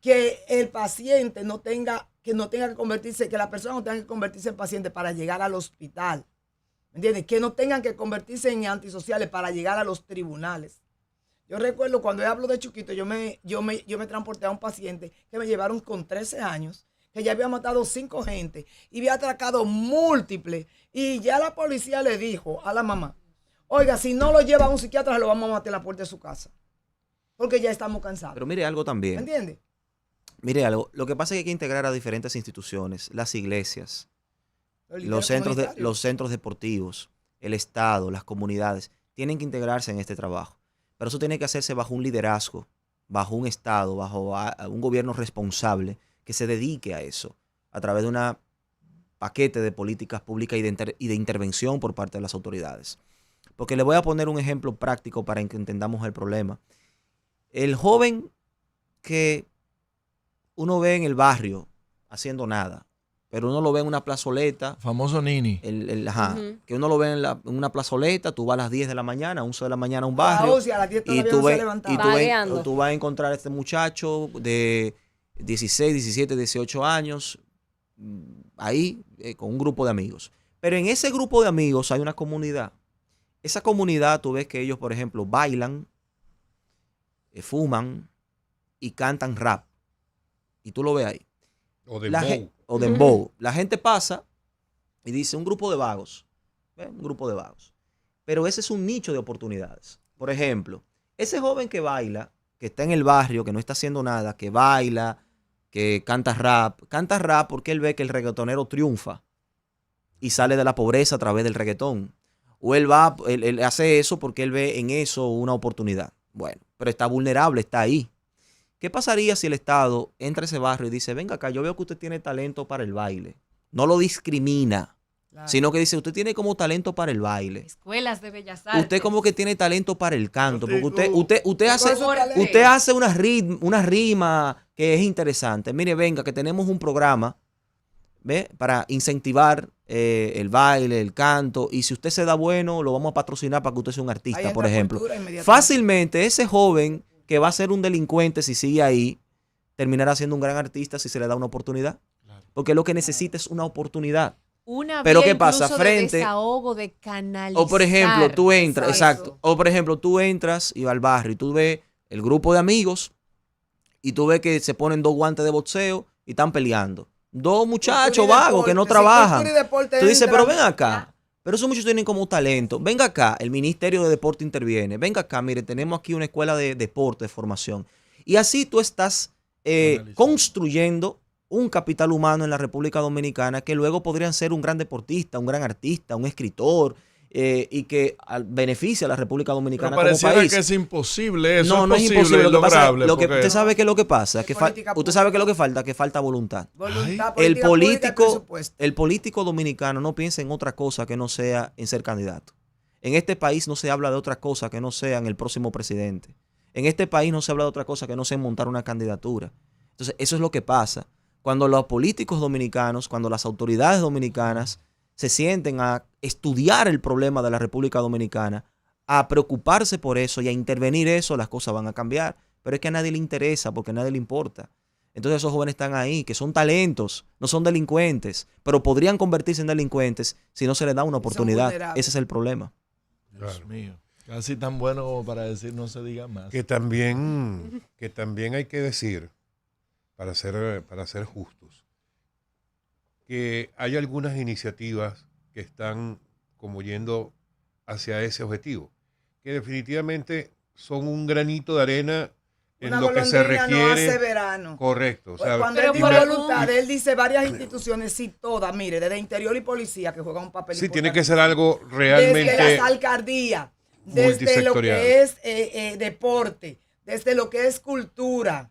que el paciente no tenga que convertirse, que la persona no tenga que convertirse en paciente para llegar al hospital. ¿Me entiendes? Que no tengan que convertirse en antisociales para llegar a los tribunales. Yo recuerdo cuando yo hablo de Chuquito, yo me transporté a un paciente que me llevaron con 13 años, que ya había matado 5 gente y había atracado múltiples. Y ya la policía le dijo a la mamá, oiga, si no lo lleva a un psiquiatra, se lo vamos a matar en la puerta de su casa. Porque ya estamos cansados. Pero mire algo también. ¿Me entiendes? Mire algo. Lo que pasa es que hay que integrar a diferentes instituciones, las iglesias, los centros deportivos, el Estado, las comunidades. Tienen que integrarse en este trabajo. Pero eso tiene que hacerse bajo un liderazgo, bajo un Estado, bajo un gobierno responsable que se dedique a eso, a través de un paquete de políticas públicas y de intervención por parte de las autoridades. Porque le voy a poner un ejemplo práctico para que entendamos el problema. El joven que uno ve en el barrio haciendo nada, pero uno lo ve en una plazoleta. Famoso Nini. Que uno lo ve en una plazoleta, tú vas a las 10 de la mañana, 11 de la mañana a un barrio, y tú vas a encontrar a este muchacho de 16, 17, 18 años, ahí con un grupo de amigos. Pero en ese grupo de amigos hay una comunidad. Esa comunidad, tú ves que ellos, por ejemplo, bailan, fuman y cantan rap. Y tú lo ves ahí. O dembow. La gente pasa y dice un grupo de vagos. ¿Ves? Un grupo de vagos. Pero ese es un nicho de oportunidades. Por ejemplo, ese joven que baila, que está en el barrio, que no está haciendo nada, que baila, que canta rap porque él ve que el reggaetonero triunfa y sale de la pobreza a través del reggaetón. O él hace eso porque él ve en eso una oportunidad. Bueno, pero está vulnerable, está ahí. ¿Qué pasaría si el Estado entra a ese barrio y dice, venga acá, yo veo que usted tiene talento para el baile? No lo discrimina, sino que dice, usted tiene como talento para el baile. Escuelas de Bellas Artes. Usted como que tiene talento para el canto, porque usted hace una rima que es interesante. Mire, venga, que tenemos un programa, ¿ve? Para incentivar el baile, el canto, y si usted se da bueno, lo vamos a patrocinar para que usted sea un artista, por ejemplo. Fácilmente ese joven que va a ser un delincuente si sigue ahí, terminará siendo un gran artista si se le da una oportunidad. Porque lo que necesita es una oportunidad. Pero ¿qué pasa? Frente. De desahogo, de canalizar. O por ejemplo, tú entras, exacto. O por ejemplo, tú entras y vas al barrio y tú ves el grupo de amigos y tú ves que se ponen 2 guantes de boxeo y están peleando. Dos muchachos Cultura y vagos que no deporte, si trabajan. cultura y deporte Tú dices, entran- pero ven acá. Pero esos muchachos tienen como un talento. Venga acá, el Ministerio de Deporte interviene. Venga acá, mire, tenemos aquí una escuela de deporte, de formación. Y así tú estás construyendo un capital humano en la República Dominicana que luego podrían ser un gran deportista, un gran artista, un escritor, y que beneficia a la República Dominicana Pero como pareciera país. que es imposible eso. No, no es posible, imposible. Lo que pasa, lograble, lo que, porque- usted sabe qué es lo que pasa. Que Política usted sabe qué es lo que falta, que falta voluntad. Voluntad, El política pública y político, presupuesto. el político dominicano no piensa en otra cosa que no sea en ser candidato. En este país no se habla de otra cosa que no sea en el próximo presidente. En este país no se habla de otra cosa que no sea en montar una candidatura. Entonces, eso es lo que pasa. Cuando los políticos dominicanos, cuando las autoridades dominicanas se sienten a estudiar el problema de la República Dominicana, a preocuparse por eso y a intervenir eso, las cosas van a cambiar. Pero es que a nadie le interesa porque a nadie le importa. Entonces esos jóvenes están ahí, que son talentos, no son delincuentes, pero podrían convertirse en delincuentes si no se les da una oportunidad. vulnerables. Ese es el problema. Dios mío. Casi tan bueno como para decir no se diga más. Que también hay que decir, para ser justos, que hay algunas iniciativas que están como yendo hacia ese objetivo, que definitivamente son un granito de arena en Una lo que se golondrina no hace requiere. verano. Correcto. O sea, Cuando Pero él dice por voluntad, él dice varias instituciones, sí, todas, mire, desde Interior y Policía, que juegan un papel sí, tiene importante. que ser algo realmente Desde las alcaldías, desde lo multisectorial. que es deporte, desde lo que es cultura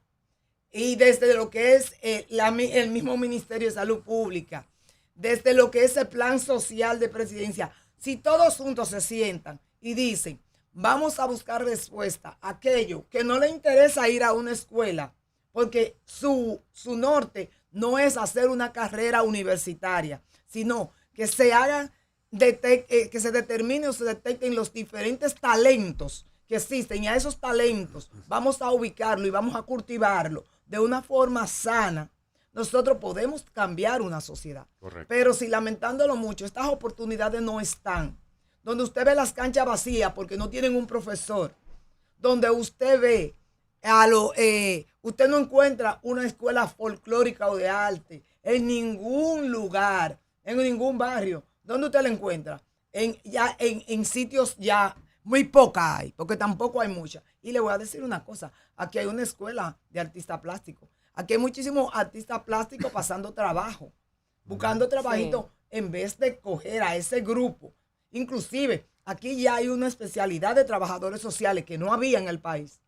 y desde lo que es el mismo Ministerio de Salud Pública, desde lo que es el plan social de presidencia. Si todos juntos se sientan y dicen, vamos a buscar respuesta a aquello que no le interesa ir a una escuela, porque su norte no es hacer una carrera universitaria, sino que se hagan, que se determine o se detecten los diferentes talentos que existen, y a esos talentos vamos a ubicarlo y vamos a cultivarlo de una forma sana. Nosotros podemos cambiar una sociedad. Correcto. Pero si lamentándolo mucho, estas oportunidades no están, donde usted ve las canchas vacías porque no tienen un profesor, donde usted ve usted no encuentra una escuela folclórica o de arte en ningún lugar, en ningún barrio. ¿Dónde usted la encuentra? En sitios ya muy poca hay, porque tampoco hay mucha. Y le voy a decir una cosa, aquí hay una escuela de artistas plásticos. Aquí hay muchísimos artistas plásticos pasando trabajo, buscando trabajito en vez de coger a ese grupo. Inclusive, aquí ya hay una especialidad de trabajadores sociales que no había en el país.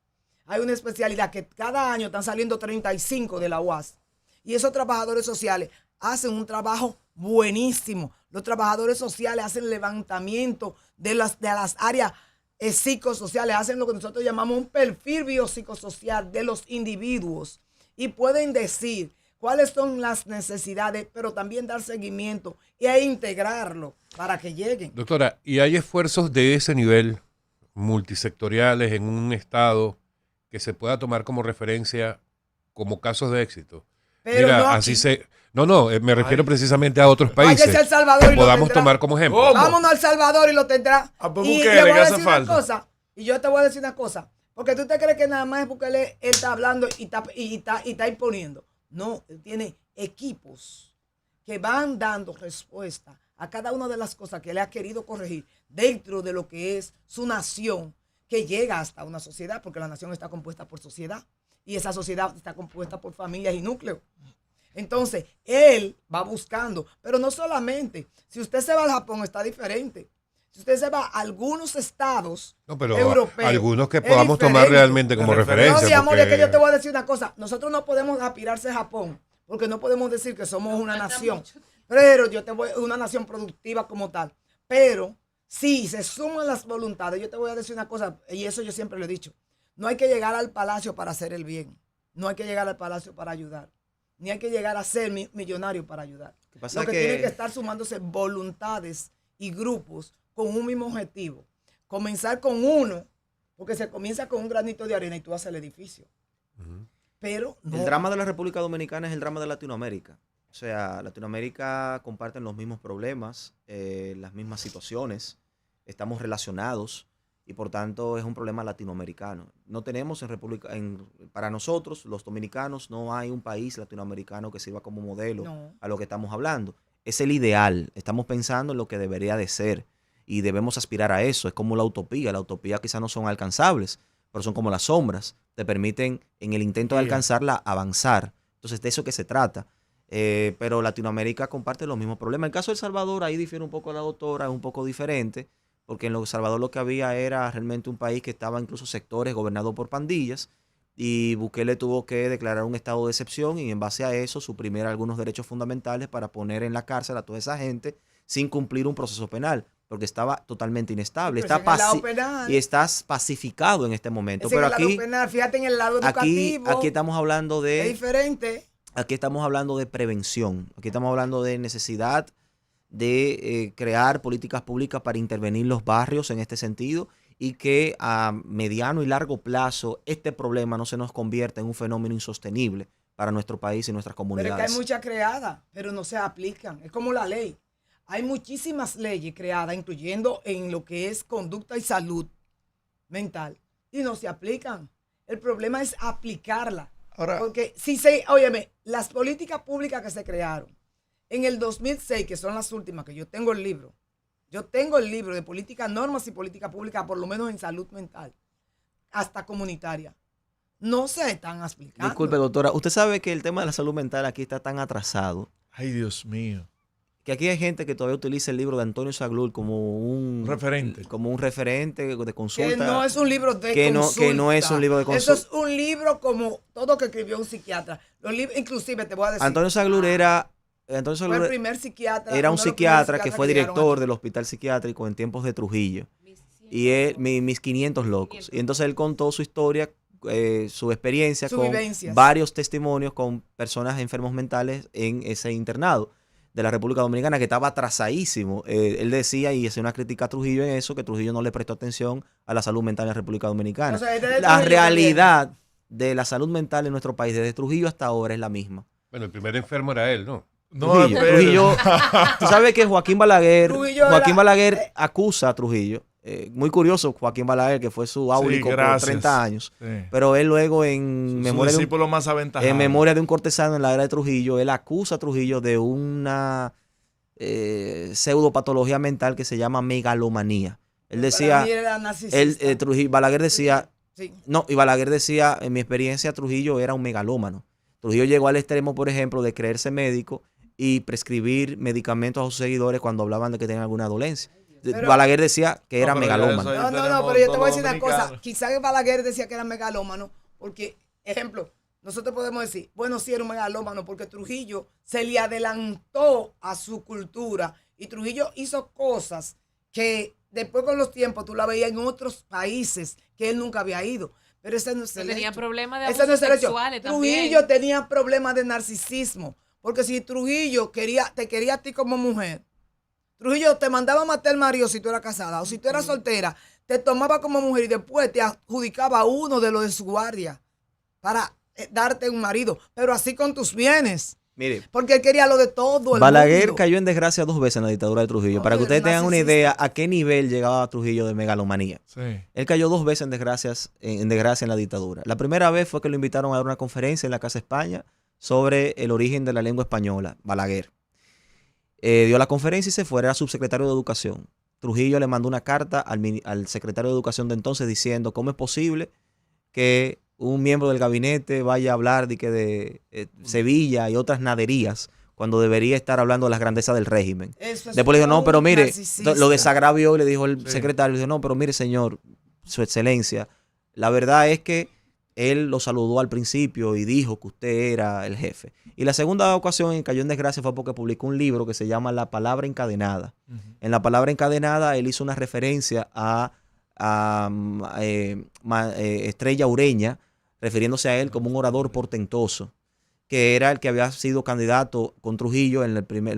Hay una especialidad que cada año están saliendo 35 de la UAS. Y esos trabajadores sociales hacen un trabajo buenísimo. Los trabajadores sociales hacen levantamiento de las áreas psicosociales, hacen lo que nosotros llamamos un perfil biopsicosocial de los individuos y pueden decir cuáles son las necesidades, pero también dar seguimiento e integrarlo para que lleguen. Doctora, ¿y hay esfuerzos de ese nivel multisectoriales en un estado que se pueda tomar como referencia como casos de éxito? Pero Mira, no así aquí. me refiero precisamente a otros países Váyase a El Salvador y que lo podamos tendrá. tomar como ejemplo. ¿Cómo? Vámonos a El Salvador y lo tendrá. Ah, pues Y Bukele, le voy que a hace decir una falta. cosa, y yo te voy a decir una cosa, porque tú te crees que nada más es porque él está hablando y está imponiendo. No, él tiene equipos que van dando respuesta a cada una de las cosas que él ha querido corregir dentro de lo que es su nación, que llega hasta una sociedad, porque la nación está compuesta por sociedad, y esa sociedad está compuesta por familias y núcleos. Entonces, él va buscando, pero no solamente. Si usted se va al Japón, está diferente. Si usted se va a algunos estados No, pero europeos, algunos que es podamos tomar diferente. realmente como La referencia. No, mi amor, porque- es que yo te voy a decir una cosa. Nosotros no podemos aspirarse a Japón, porque no podemos decir que somos una nación. Pero una nación productiva como tal. Pero si se suman las voluntades, yo te voy a decir una cosa, y eso yo siempre lo he dicho. No hay que llegar al palacio para hacer el bien. No hay que llegar al palacio para ayudar. Ni hay que llegar a ser millonario para ayudar. que pasa Lo que es que- tiene que estar sumándose voluntades y grupos con un mismo objetivo. Comenzar con uno, porque se comienza con un granito de arena y tú haces el edificio. Pero no. El drama de la República Dominicana es el drama de Latinoamérica. O sea, Latinoamérica comparten los mismos problemas, las mismas situaciones, estamos relacionados y por tanto es un problema latinoamericano. No tenemos para nosotros, los dominicanos, no hay un país latinoamericano que sirva como modelo a lo que estamos hablando. Es el ideal, estamos pensando en lo que debería de ser y debemos aspirar a eso. Es como la utopía quizás no son alcanzables, pero son como las sombras, te permiten en el intento de alcanzarla avanzar. Entonces de eso que se trata. Pero Latinoamérica comparte los mismos problemas. En el caso de El Salvador, ahí difiere un poco la doctora, es un poco diferente, porque en El Salvador lo que había era realmente un país que estaba incluso sectores gobernados por pandillas, y Bukele tuvo que declarar un estado de excepción y en base a eso suprimir algunos derechos fundamentales para poner en la cárcel a toda esa gente sin cumplir un proceso penal, porque estaba totalmente inestable. Y estás pacificado en este momento. Pero aquí, penal, fíjate en el lado educativo. Aquí estamos hablando de... Es diferente. Aquí estamos hablando de prevención. Aquí estamos hablando de necesidad de crear políticas públicas para intervenir los barrios en este sentido y que a mediano y largo plazo este problema no se nos convierta en un fenómeno insostenible para nuestro país y nuestras comunidades. Pero es que hay muchas creadas, pero no se aplican. Es como la ley. Hay muchísimas leyes creadas, incluyendo en lo que es conducta y salud mental, y no se aplican. El problema es aplicarla. Ahora, porque óyeme, las políticas públicas que se crearon en el 2006, que son las últimas, que yo tengo el libro de políticas, normas y política pública, por lo menos en salud mental, hasta comunitaria, no se están explicando. Disculpe, doctora, usted sabe que el tema de la salud mental aquí está tan atrasado. Ay, Dios mío. Que aquí hay gente que todavía utiliza el libro de Antonio Saglur como un referente de consulta. Que no es un libro de consulta. Que no es un libro de consulta. Eso es un libro como todo que escribió un psiquiatra. Los libros, inclusive te voy a decir. Antonio Saglur fue el primer psiquiatra. Era un psiquiatra que fue director del hospital psiquiátrico en tiempos de Trujillo. Y mis 500 locos. Y entonces él contó su historia, su experiencia con varios testimonios con personas enfermos mentales en ese internado de la República Dominicana, que estaba atrasadísimo. Él decía, y hacía una crítica a Trujillo en eso, que Trujillo no le prestó atención a la salud mental en la República Dominicana. O sea, la realidad de la salud mental en nuestro país desde Trujillo hasta ahora es la misma. Bueno, el primer enfermo era él, ¿no? Trujillo. Tú sabes que Joaquín Balaguer acusa a Trujillo. Muy curioso, Joaquín Balaguer, que fue su áulico por 30 años. Sí. Pero él luego en memoria de un cortesano en la era de Trujillo, él acusa a Trujillo de una pseudopatología mental que se llama megalomanía. Él decía, Balaguer decía, y Balaguer decía, en mi experiencia Trujillo era un megalómano. Trujillo llegó al extremo, por ejemplo, de creerse médico y prescribir medicamentos a sus seguidores cuando hablaban de que tenían alguna dolencia. Balaguer decía que era megalómano. No, pero yo te voy a decir una cosa. Quizás Balaguer decía que era megalómano porque, ejemplo, nosotros podemos decir, bueno, sí era un megalómano porque Trujillo se le adelantó a su cultura y Trujillo hizo cosas que después con los tiempos tú la veías en otros países que él nunca había ido. Pero ese no es el tenía hecho. Problemas de abusos sexuales también. Trujillo tenía problemas de narcisismo. Porque si Trujillo te quería a ti como mujer, Trujillo te mandaba a matar al marido si tú eras casada, o si tú eras soltera, te tomaba como mujer y después te adjudicaba a uno de los de su guardia para darte un marido, pero así con tus bienes. Mire, porque él quería lo de todo el Balaguer mundo. Cayó en desgracia 2 veces en la dictadura de Trujillo. Para que ustedes tengan una idea a qué nivel llegaba Trujillo de megalomanía. Sí. Él cayó 2 veces en desgracia en la dictadura. La primera vez fue que lo invitaron a dar una conferencia en la Casa España sobre el origen de la lengua española, Balaguer. Dio la conferencia y se fue, era subsecretario de Educación. Trujillo le mandó una carta al secretario de Educación de entonces diciendo cómo es posible que un miembro del gabinete vaya a hablar de Sevilla y otras naderías cuando debería estar hablando de las grandezas del régimen. Después le dijo, no, pero mire, lo desagravió y le dijo el secretario, le dijo, no, pero mire, señor, su excelencia, la verdad es que él lo saludó al principio y dijo que usted era el jefe. Y la segunda ocasión en que cayó en desgracia fue porque publicó un libro que se llama La Palabra Encadenada. En La Palabra Encadenada él hizo una referencia a Estrella Ureña, refiriéndose a él como un orador portentoso, que era el que había sido candidato con Trujillo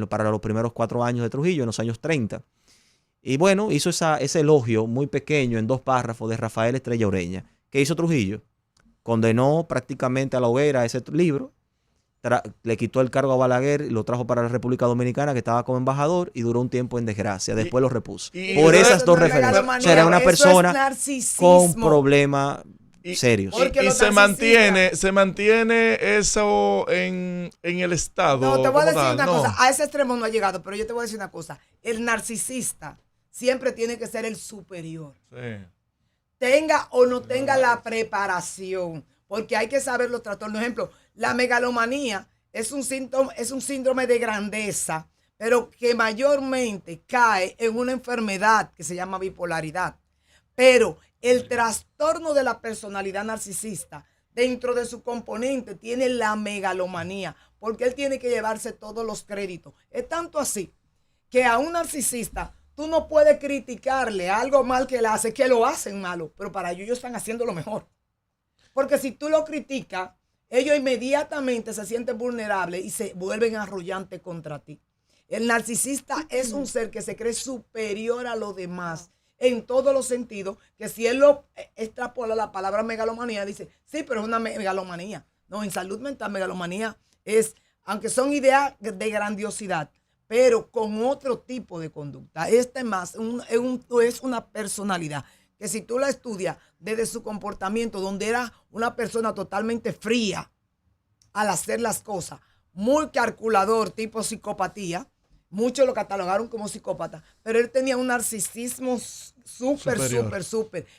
para los primeros 4 años de Trujillo, en los años 30. Y bueno, hizo ese elogio muy pequeño en 2 párrafos de Rafael Estrella Ureña. ¿Qué hizo Trujillo? Condenó prácticamente a la hoguera ese libro le quitó el cargo a Balaguer y lo trajo para la República Dominicana, que estaba como embajador, y duró un tiempo en desgracia. Después lo repuso. Por esas dos referencias. O sea, era una persona con problemas serios. Y se mantiene eso en el Estado. No, te voy a decir una cosa. A ese extremo no ha llegado, pero yo te voy a decir una cosa. El narcisista siempre tiene que ser el superior. Sí. Tenga o no tenga la preparación. Porque hay que saber los trastornos. Por ejemplo, la megalomanía es un síndrome de grandeza, pero que mayormente cae en una enfermedad que se llama bipolaridad. Pero el trastorno de la personalidad narcisista, dentro de su componente, tiene la megalomanía, porque él tiene que llevarse todos los créditos. Es tanto así que a un narcisista tú no puedes criticarle algo mal que él hace, que lo hacen malo, pero para ellos están haciendo lo mejor. Porque si tú lo criticas, ellos inmediatamente se sienten vulnerables y se vuelven arrollantes contra ti. El narcisista es un ser que se cree superior a los demás en todos los sentidos, que si él lo extrapola la palabra megalomanía, dice, sí, pero es una megalomanía. No, en salud mental, megalomanía es, aunque son ideas de grandiosidad, pero con otro tipo de conducta. Más es una personalidad que si tú la estudias desde su comportamiento, donde era una persona totalmente fría al hacer las cosas, muy calculador, tipo psicopatía, muchos lo catalogaron como psicópata, pero él tenía un narcisismo súper.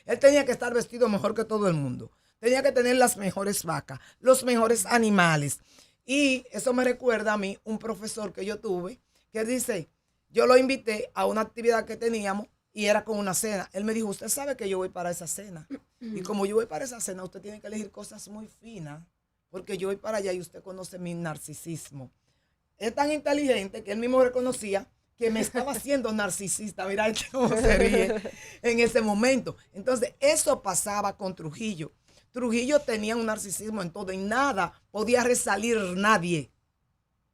Él tenía que estar vestido mejor que todo el mundo. Tenía que tener las mejores vacas, los mejores animales. Y eso me recuerda a mí, un profesor que yo tuve, que dice, yo lo invité a una actividad que teníamos, y era con una cena. Él me dijo, usted sabe que yo voy para esa cena. Y como yo voy para esa cena, usted tiene que elegir cosas muy finas, porque yo voy para allá y usted conoce mi narcisismo. Es tan inteligente que él mismo reconocía que me estaba haciendo narcisista. Mira este cómo se ríe en ese momento. Entonces, eso pasaba con Trujillo. Trujillo tenía un narcisismo en todo. En nada podía resalir nadie.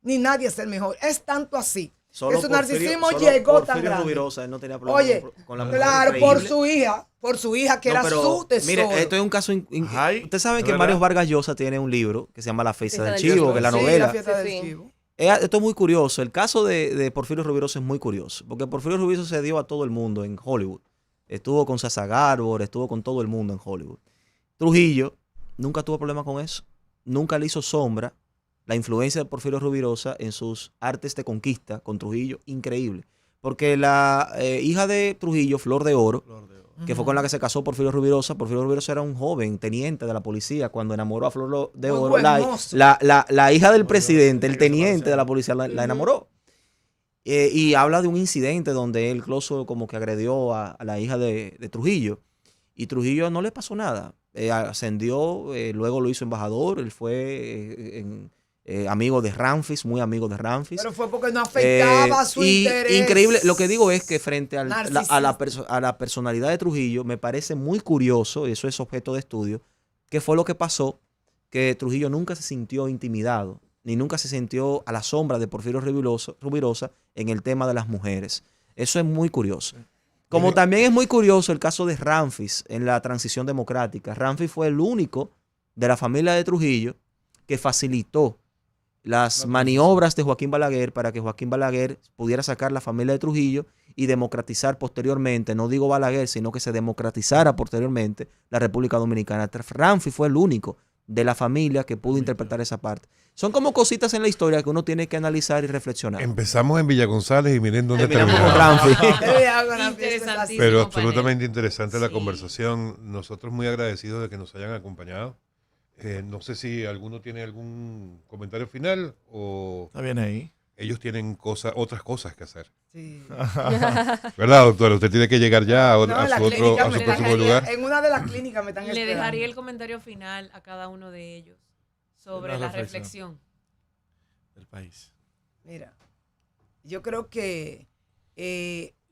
Ni nadie ser mejor. Es tanto así. Solo su narcisismo llegó tan grande. Rubirosa, él no tenía problema. Oye, con la claro, por su hija, que era su tesoro. Mire, esto es un caso. Ustedes saben que ¿verdad? Mario Vargas Llosa tiene un libro que se llama La Fiesta del Chivo, Chivo, que es la novela. La fiesta del Sí. chivo. Esto es muy curioso. El caso de Porfirio Rubirosa es muy curioso. Porque Porfirio Rubirosa se dio a todo el mundo en Hollywood. Estuvo con Sasa Garbor, estuvo con todo el mundo en Hollywood. Trujillo nunca tuvo problema con eso. Nunca le hizo sombra la influencia de Porfirio Rubirosa en sus artes de conquista con Trujillo, increíble. Porque la hija de Trujillo, Flor de Oro, que fue con la que se casó Porfirio Rubirosa era un joven teniente de la policía cuando enamoró a Flor de Muy Oro. buen mozo. La hija del presidente, el teniente de la policía, la enamoró. Y habla de un incidente donde él incluso como que agredió a la hija de Trujillo. Y Trujillo no le pasó nada. Ascendió, luego lo hizo embajador, él fue amigo de Ramfis, muy amigo de Ramfis. Pero fue porque no afectaba su interés. Increíble, lo que digo es que frente a Narcisista. la personalidad de Trujillo, me parece muy curioso, y eso es objeto de estudio, qué fue lo que pasó, que Trujillo nunca se sintió intimidado, ni nunca se sintió a la sombra de Porfirio Rubirosa en el tema de las mujeres. Eso es muy curioso. Como también es muy curioso el caso de Ramfis en la transición democrática. Ramfis fue el único de la familia de Trujillo que facilitó las maniobras de Joaquín Balaguer para que Joaquín Balaguer pudiera sacar la familia de Trujillo y democratizar posteriormente, no digo Balaguer, sino que se democratizara posteriormente la República Dominicana. Ramfis fue el único de la familia que pudo interpretar esa parte. Son como cositas en la historia que uno tiene que analizar y reflexionar. Empezamos en Villa González y miren dónde Miramos con terminamos. Ramfis. Interesantísimo. Pero panel. absolutamente interesante la Sí. conversación. Nosotros muy agradecidos de que nos hayan acompañado. No sé si alguno tiene algún comentario final o Está bien ahí. ellos tienen otras cosas que hacer. Sí. ¿Verdad, doctora? Usted tiene que llegar ya No, a en la su clínica a me su están próximo esperando. lugar. En una de las clínicas me están Le esperando. dejaría el comentario final a cada uno de ellos sobre Una la reflexión. reflexión. Del país. Mira, yo creo que,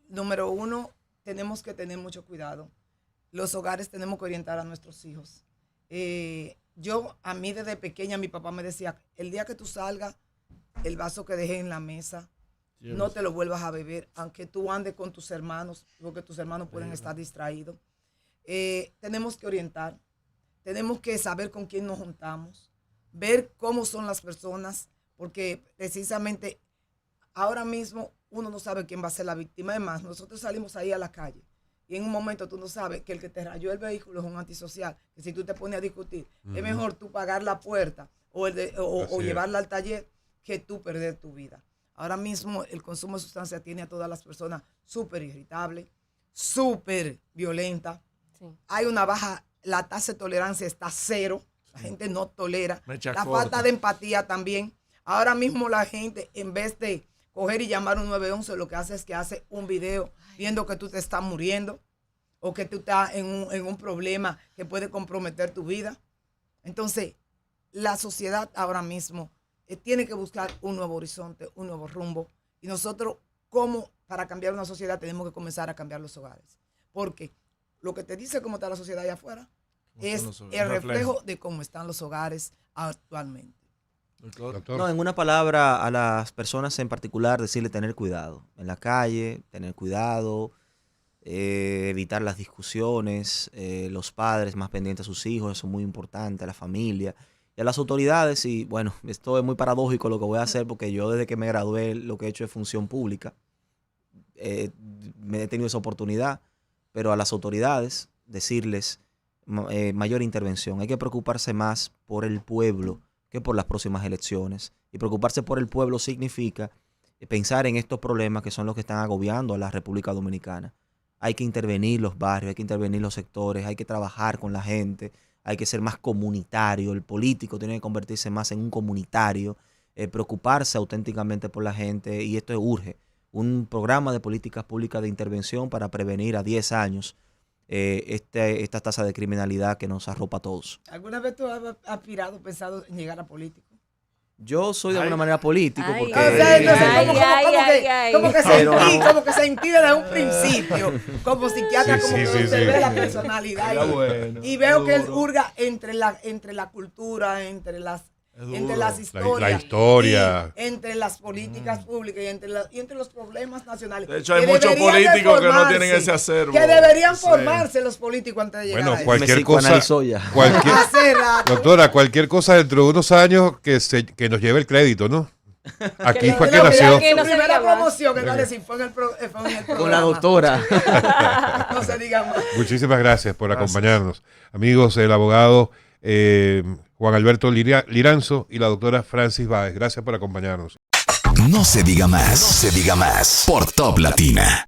número uno, tenemos que tener mucho cuidado. Los hogares tenemos que orientar a nuestros hijos. A mí desde pequeña, mi papá me decía, el día que tú salgas, el vaso que dejé en la mesa, no te lo vuelvas a beber, aunque tú andes con tus hermanos, porque tus hermanos pueden estar distraídos. Tenemos que orientar, tenemos que saber con quién nos juntamos. ver cómo son las personas, porque precisamente ahora mismo uno no sabe quién va a ser la víctima. Además, nosotros salimos ahí a la calle y en un momento tú no sabes que el que te rayó el vehículo es un antisocial, que si tú te pones a discutir, es mejor tú pagar la puerta o llevarla al taller que tú perder tu vida. Ahora mismo el consumo de sustancias tiene a todas las personas súper irritables, súper violentas. Sí. Hay una baja, la tasa de tolerancia está cero, la gente no tolera. Mecha La corta. falta de empatía también. Ahora mismo la gente, en vez de coger y llamar un 911, lo que hace es que hace un video viendo que tú te estás muriendo o que tú estás en un problema que puede comprometer tu vida. Entonces, la sociedad ahora mismo tiene que buscar un nuevo horizonte, un nuevo rumbo. Y nosotros, como para cambiar una sociedad, tenemos que comenzar a cambiar los hogares. Porque lo que te dice cómo está la sociedad allá afuera es el reflejo de cómo están los hogares actualmente. Doctor. No, en una palabra, a las personas en particular, decirle tener cuidado. En la calle, tener cuidado, evitar las discusiones, los padres más pendientes a sus hijos, eso es muy importante, a la familia. Y a las autoridades, y bueno, esto es muy paradójico lo que voy a hacer, porque yo desde que me gradué lo que he hecho es función pública. Me he tenido esa oportunidad, pero a las autoridades decirles mayor intervención. Hay que preocuparse más por el pueblo que por las próximas elecciones. Y preocuparse por el pueblo significa pensar en estos problemas que son los que están agobiando a la República Dominicana. Hay que intervenir los barrios, hay que intervenir los sectores, hay que trabajar con la gente, hay que ser más comunitario. El político tiene que convertirse más en un comunitario, preocuparse auténticamente por la gente, y esto urge. Un programa de políticas públicas de intervención para prevenir a 10 años esta tasa de criminalidad que nos arropa a todos. ¿Alguna vez tú has aspirado, pensado en llegar a político? Yo soy de alguna manera político Ay, porque... O sea, entonces, Pero- como que sentí desde un principio, como psiquiatra, Sí, como sí, que sí, observé sí. la personalidad Era bueno, y veo que él duro. hurga entre la cultura, entre las historias, La historia. y entre las políticas públicas y entre los problemas nacionales. De hecho, hay que muchos deberían de políticos que no formarse, tienen ese acervo. Que deberían Sí. formarse los políticos antes de llegar Bueno, a eso. cualquier me cosa, psicoanalizó ya. cualquier, Hace rato. doctora, cualquier cosa dentro de unos años que nos lleve el crédito, ¿no? Aquí fue que Creo nació. que su no se primera diga más. promoción, que va a decir, fue en el programa. Con la doctora. No se diga más. Muchísimas gracias por acompañarnos. Amigos, el abogado Juan Alberto Liranzo y la doctora Francis Báez. Gracias por acompañarnos. No se diga más. No se diga más. Por Top Latina.